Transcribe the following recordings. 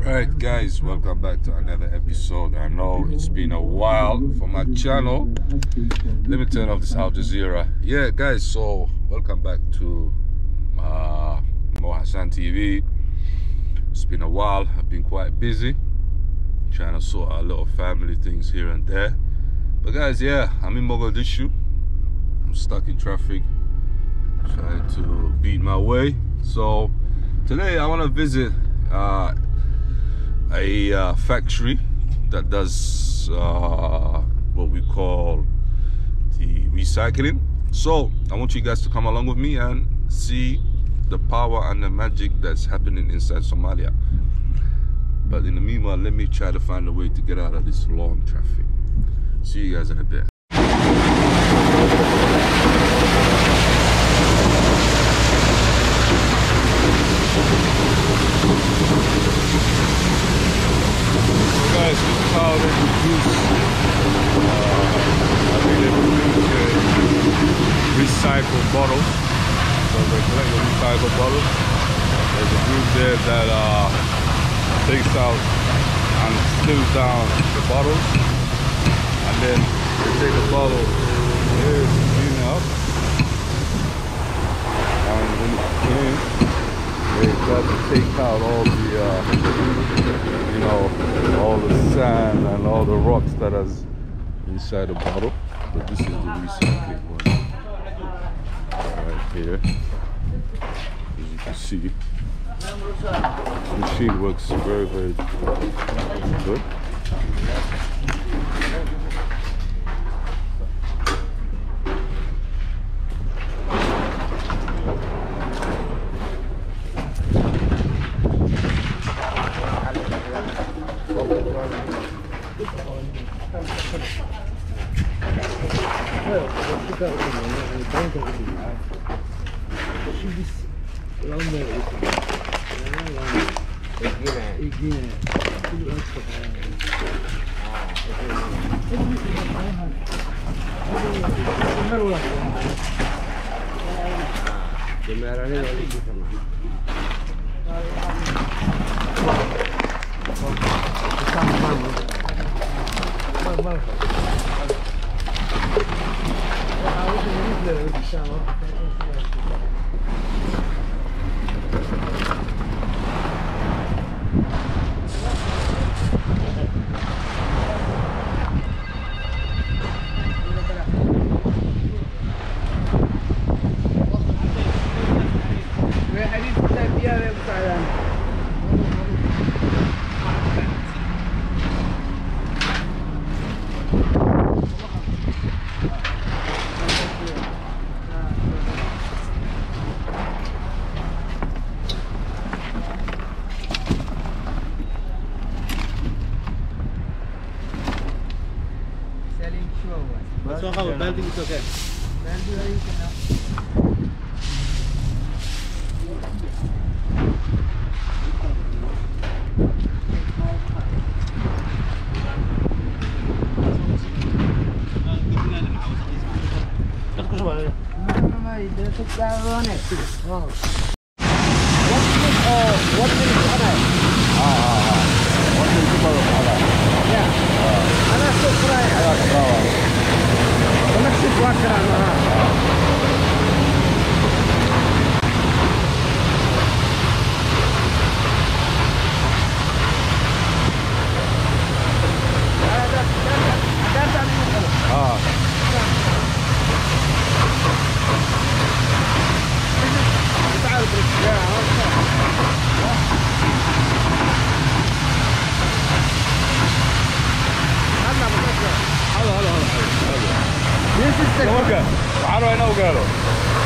Right guys, welcome back to another episode. I know it's been a while for my channel. Let me turn off this Al Jazeera. Yeah guys, so welcome back to Mo Hassan TV. It's been a while. I've been quite busy trying to sort out a lot of family things here and there. But guys, yeah, I'm in Mogadishu. I'm stuck in traffic, trying to beat my way. So today I want to visit a factory that does what we call the recycling. So I want you guys to come along with me and see the power and the magic that's happening inside Somalia. But in the meanwhile, let me try to find a way to get out of this long traffic. See you guys in a bit. Guys, this is how they produce. I think they produce recycled bottles. So they collect the recycled bottles. There's a group there that takes out and slims down the bottles, and then they take the bottle here to clean it up, and when it's clean, they got to take out all the you know, all the sand and all the rocks that is inside the bottle. But this is the recycling one right here. As you can see, this machine works very, very good.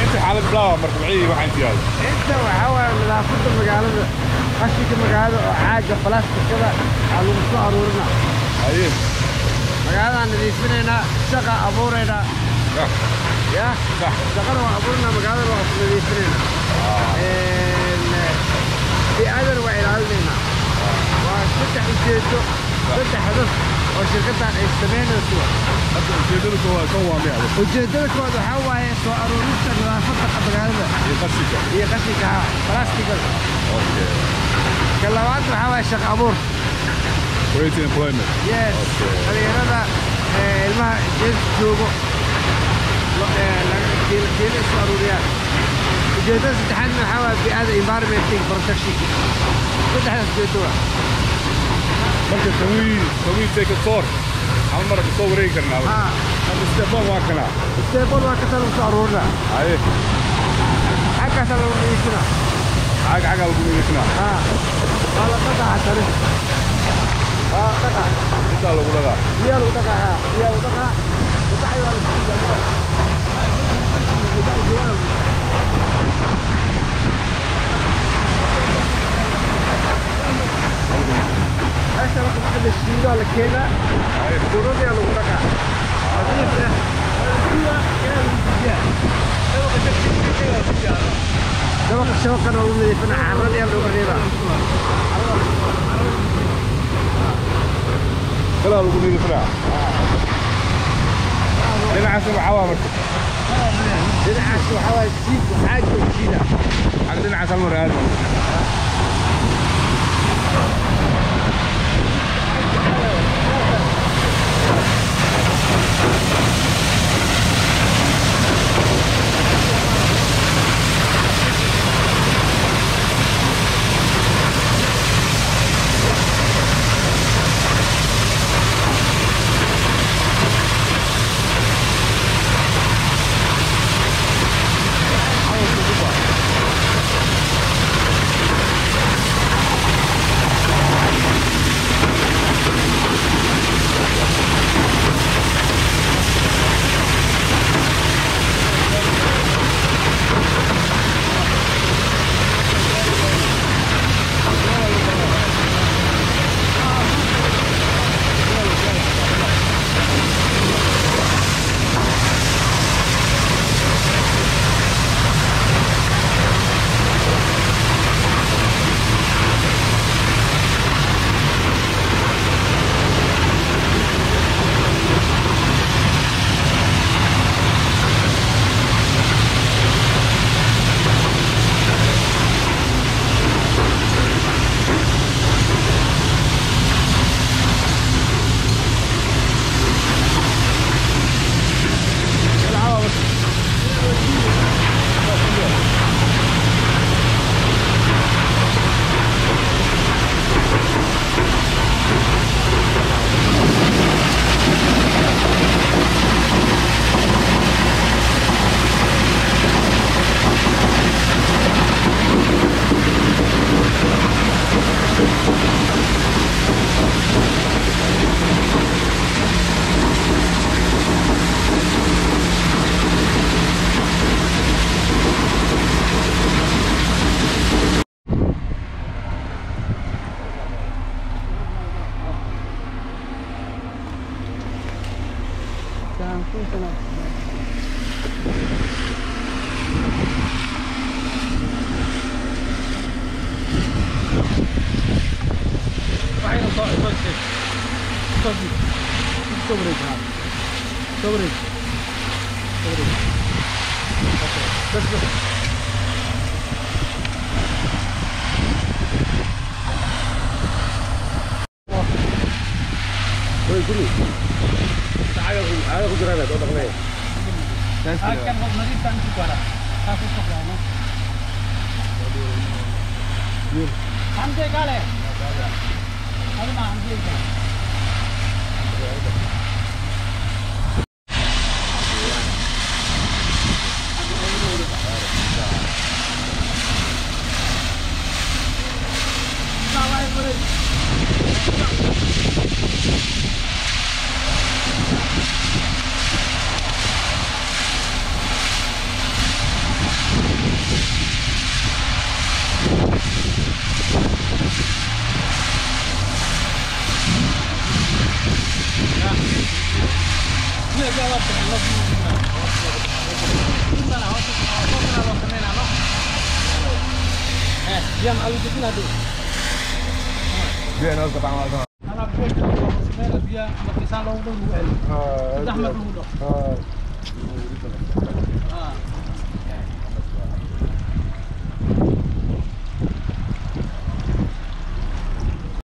انت حالك بلاوه مرتبعيه waxaan tiyaado inta waxa waa nadaafada magaalada qashinka magaalada oo caaga plastikada lagu soo aruurina haye magaalada nadiifinayna shaqa abuurayna ya shaqada waa abuurina magaalada waa nadiifinayna bi'aadan waa ilaalinayna waa saddex ujeedo saddex hadaf oo shirkaddan ay samaynayso ujeedada koowaad kan waa miyaa ujeedada koowaad waxaa waaye soo aruurista nadaafadda magaalada iyo qashinka balaastigada ka labaad waxaa waaye shaqo abuur creating employment yes dhalinyarada ilmaha jees joogo geela isu aruuriyaan ujeedada saddexaadna waxaa waaye bi'ada environmenting protection saddexdaas ujeedo waa marka can we take a tour hal mar kasoo wareegi karnaa marka stepon waa kana stepon waa ka soo aruurinaa haye xaggaasa lagu dhigisnaa xagga lagu dhigisnaa waa la dhaqaa tare waa dhaqaa inta lagu dhaqaa biyaa lagu dhaqaa waxay waa la siiyaa هسه راح نشيله على كده ضروري على الورقه ده وقت الشوكه انا اقول لك انا عرضي على الورقه كلا لو قولي لي انا عايز عوامر انا عايز حواس سيك وحاجه كده عندنا عسل مراد بيها ناس قطع معنا أنا بقول لك بيها مكيسان لو دول وعلي. زحمة لو دول.